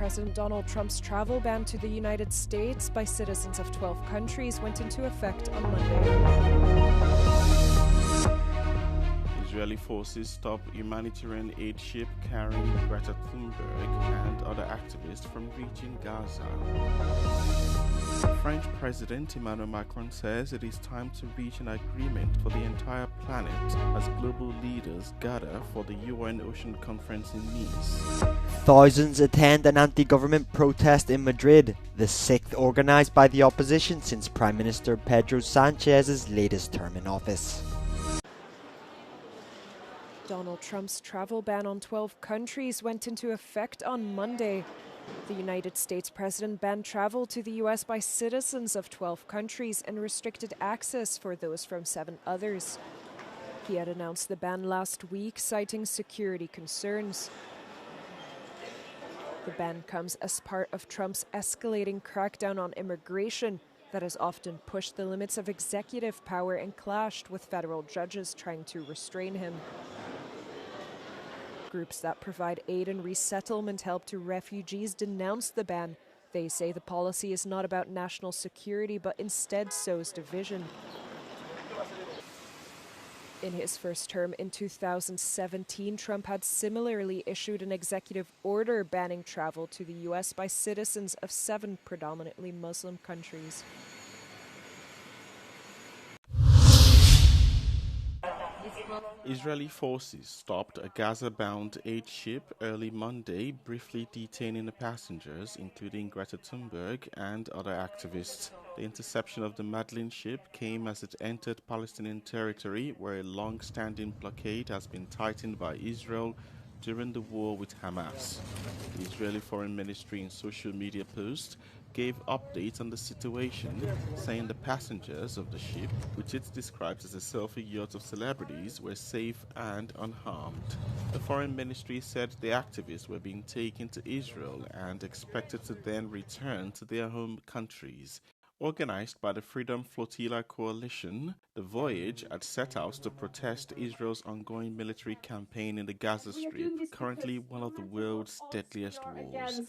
President Donald Trump's travel ban to the United States by citizens of 12 countries went into effect on Monday. Israeli forces stopped humanitarian aid ship carrying Greta Thunberg and other activists from reaching Gaza. French President Emmanuel Macron says it is time to reach an agreement for the entire planet as global leaders gather for the UN Ocean Conference in Nice. Thousands attend an anti-government protest in Madrid, the sixth organised by the opposition since Prime Minister Pedro Sanchez's latest term in office. Donald Trump's travel ban on 12 countries went into effect on Monday. The United States president banned travel to the U.S. by citizens of 12 countries and restricted access for those from 7 others. He had announced the ban last week, citing security concerns. The ban comes as part of Trump's escalating crackdown on immigration that has often pushed the limits of executive power and clashed with federal judges trying to restrain him. Groups that provide aid and resettlement help to refugees denounce the ban. They say the policy is not about national security, but instead sows division. In his first term in 2017, Trump had similarly issued an executive order banning travel to the U.S. by citizens of 7 predominantly Muslim countries. Israeli forces stopped a Gaza-bound aid ship early Monday, briefly detaining the passengers, including Greta Thunberg and other activists. The interception of the Madlin ship came as it entered Palestinian territory, where a long-standing blockade has been tightened by Israel during the war with Hamas. The Israeli Foreign Ministry in social media posts gave updates on the situation, saying the passengers of the ship, which it describes as a selfie yacht of celebrities, were safe and unharmed. The Foreign Ministry said the activists were being taken to Israel and expected to then return to their home countries. Organized by the Freedom Flotilla Coalition, the voyage had set out to protest Israel's ongoing military campaign in the Gaza Strip, currently one of the world's deadliest wars.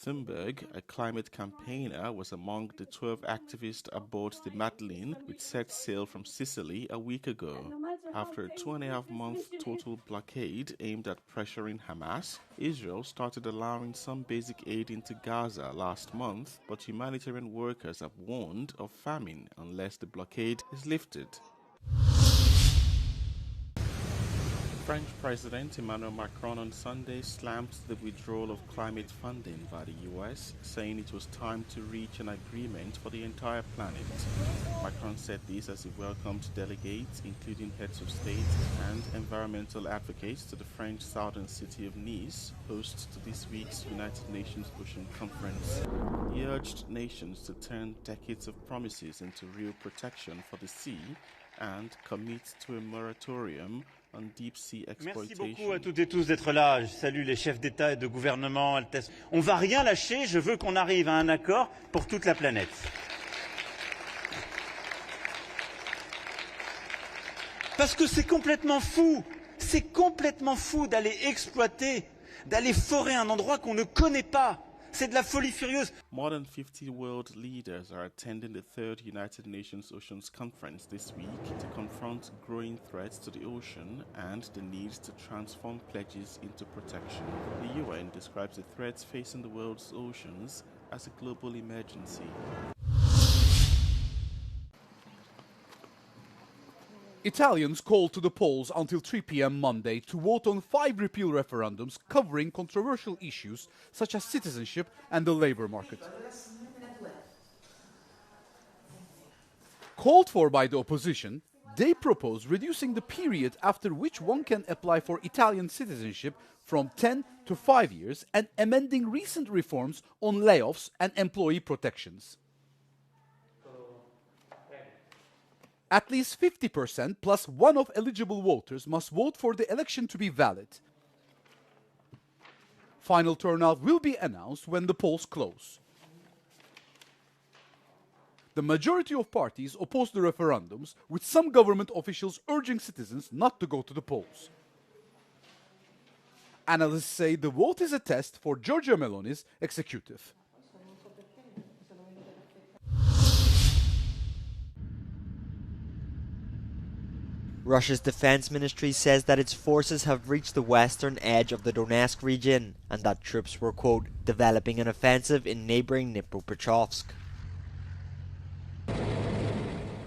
Thunberg, a climate campaigner, was among the 12 activists aboard the Madlin, which set sail from Sicily a week ago. After a 2.5-month total blockade aimed at pressuring Hamas, Israel started allowing some basic aid into Gaza last month, but humanitarian workers have warned of famine unless the blockade is lifted. French President Emmanuel Macron on Sunday slammed the withdrawal of climate funding by the US, saying it was time to reach an agreement for the entire planet. Macron said this as he welcomed delegates, including heads of state and environmental advocates, to the French southern city of Nice, host to this week's United Nations Ocean Conference. He urged nations to turn decades of promises into real protection for the sea and commit to a moratorium on deep sea exploitation. Merci beaucoup à toutes et tous d'être là. Je salue les chefs d'État et de gouvernement. On va rien lâcher. Je veux qu'on arrive à un accord pour toute la planète. Parce que c'est complètement fou. C'est complètement fou d'aller exploiter, d'aller forer un endroit qu'on ne connaît pas. C'est de la folie furieuse. More than 50 world leaders are attending the third United Nations Oceans Conference this week to confront growing threats to the ocean and the need to transform pledges into protection. The UN describes the threats facing the world's oceans as a global emergency. Italians called to the polls until 3 p.m. Monday to vote on 5 repeal referendums covering controversial issues such as citizenship and the labor market. Called for by the opposition, they propose reducing the period after which one can apply for Italian citizenship from 10 to 5 years and amending recent reforms on layoffs and employee protections. At least 50% plus one of eligible voters must vote for the election to be valid. Final turnout will be announced when the polls close. The majority of parties oppose the referendums, with some government officials urging citizens not to go to the polls. Analysts say the vote is a test for Giorgia Meloni's executive. Russia's defense ministry says that its forces have reached the western edge of the Donetsk region and that troops were, quote, developing an offensive in neighbouring Dnipropetrovsk.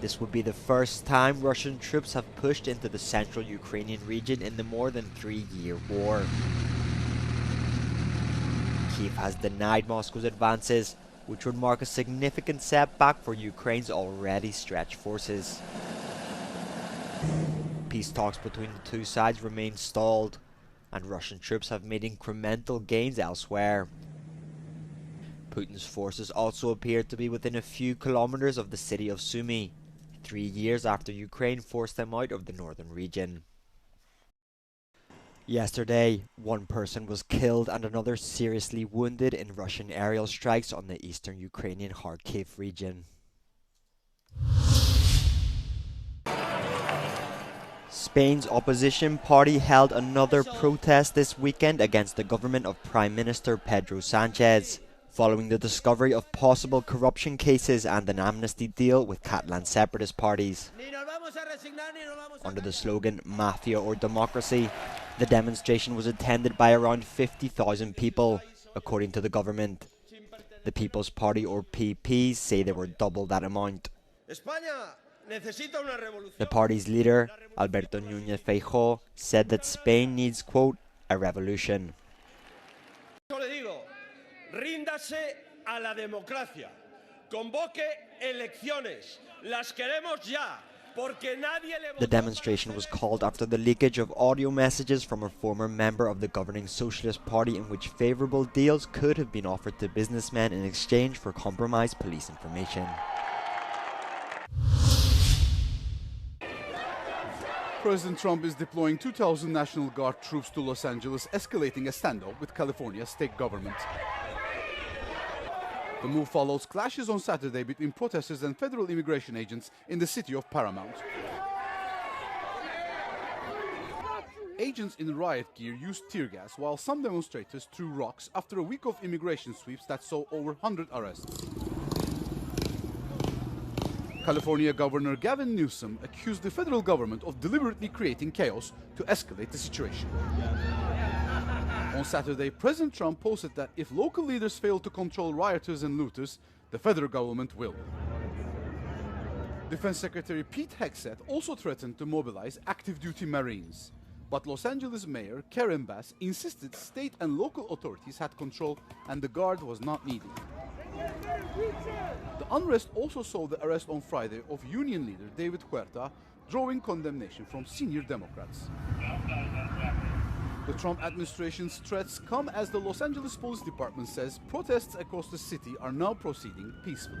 This would be the first time Russian troops have pushed into the central Ukrainian region in the more than 3-year war. Kyiv has denied Moscow's advances, which would mark a significant setback for Ukraine's already stretched forces. Peace talks between the two sides remain stalled, and Russian troops have made incremental gains elsewhere. Putin's forces also appear to be within a few kilometers of the city of Sumy, 3 years after Ukraine forced them out of the northern region. Yesterday, one person was killed and another seriously wounded in Russian aerial strikes on the eastern Ukrainian Kharkiv region. Spain's opposition party held another protest this weekend against the government of Prime Minister Pedro Sanchez, following the discovery of possible corruption cases and an amnesty deal with Catalan separatist parties. Under the slogan "Mafia or Democracy," the demonstration was attended by around 50,000 people, according to the government. The People's Party, or PP, say there were double that amount. The party's leader, Alberto Núñez Feijóo, said that Spain needs, quote, a revolution. Ríndase a la democracia. Convoque elecciones. Las queremos ya. The demonstration was called after the leakage of audio messages from a former member of the governing Socialist Party in which favourable deals could have been offered to businessmen in exchange for compromised police information. President Trump is deploying 2,000 National Guard troops to Los Angeles, escalating a standoff with California's state government. The move follows clashes on Saturday between protesters and federal immigration agents in the city of Paramount. Agents in riot gear used tear gas, while some demonstrators threw rocks after a week of immigration sweeps that saw over 100 arrests. California Governor Gavin Newsom accused the federal government of deliberately creating chaos to escalate the situation. On Saturday, President Trump posted that if local leaders fail to control rioters and looters, the federal government will. Defense Secretary Pete Hegseth also threatened to mobilize active-duty Marines. But Los Angeles Mayor Karen Bass insisted state and local authorities had control and the guard was not needed. The unrest also saw the arrest on Friday of union leader David Huerta, drawing condemnation from senior Democrats. The Trump administration's threats come as the Los Angeles Police Department says protests across the city are now proceeding peacefully.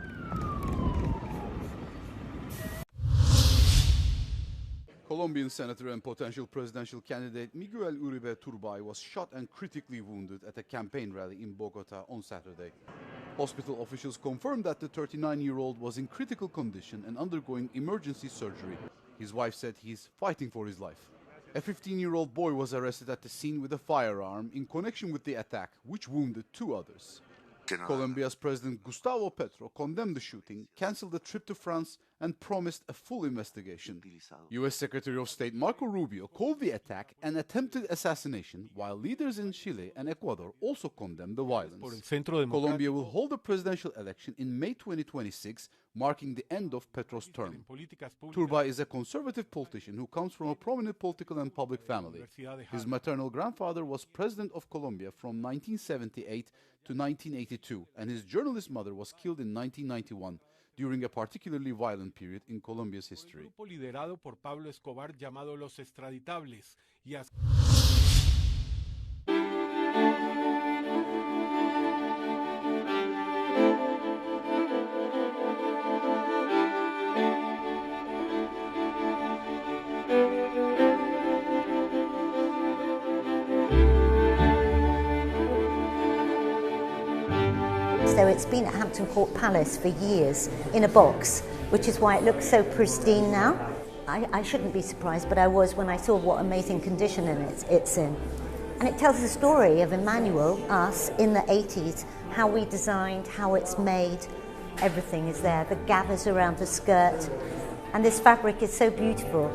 Colombian senator and potential presidential candidate Miguel Uribe Turbay was shot and critically wounded at a campaign rally in Bogota on Saturday. Hospital officials confirmed that the 39-year-old was in critical condition and undergoing emergency surgery. His wife said he's fighting for his life. A 15-year-old boy was arrested at the scene with a firearm in connection with the attack, which wounded 2 others. Colombia's President Gustavo Petro condemned the shooting, cancelled a trip to France, and promised a full investigation. U.S. Secretary of State Marco Rubio called the attack an attempted assassination, while leaders in Chile and Ecuador also condemned the violence. Colombia will hold a presidential election in May 2026, marking the end of Petro's term. Turbay is a conservative politician who comes from a prominent political and public family. His maternal grandfather was president of Colombia from 1978 to 1982, and his journalist mother was killed in 1991 during a particularly violent period in Colombia's history. So it's been at Hampton Court Palace for years in a box, which is why it looks so pristine now. I shouldn't be surprised, but I was when I saw what amazing condition it's in. And it tells the story of Emmanuel, us, in the 80s, how we designed, how it's made. Everything is there, the gathers around the skirt. And this fabric is so beautiful.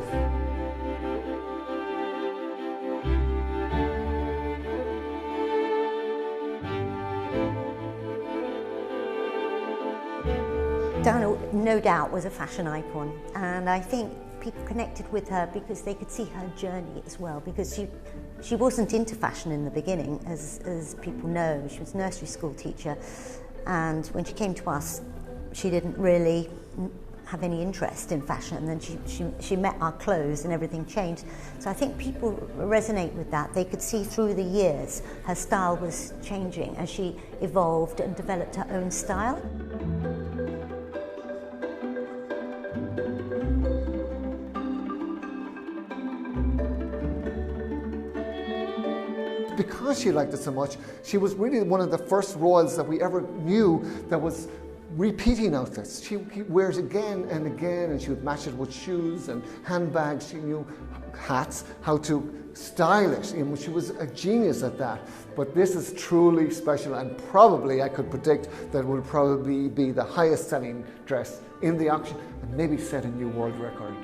Diana, no doubt, was a fashion icon, and I think people connected with her because they could see her journey as well, because she wasn't into fashion in the beginning, as people know. She was a nursery school teacher, and when she came to us, she didn't really have any interest in fashion, and then she met our clothes and everything changed. So I think people resonate with that. They could see through the years her style was changing as she evolved and developed her own style. Because she liked it so much, she was really one of the first royals that we ever knew that was repeating outfits. She wears again and again, and she would match it with shoes and handbags. She knew hats, how to style it. She was a genius at that. But this is truly special, and probably I could predict that it will probably be the highest selling dress in the auction and maybe set a new world record.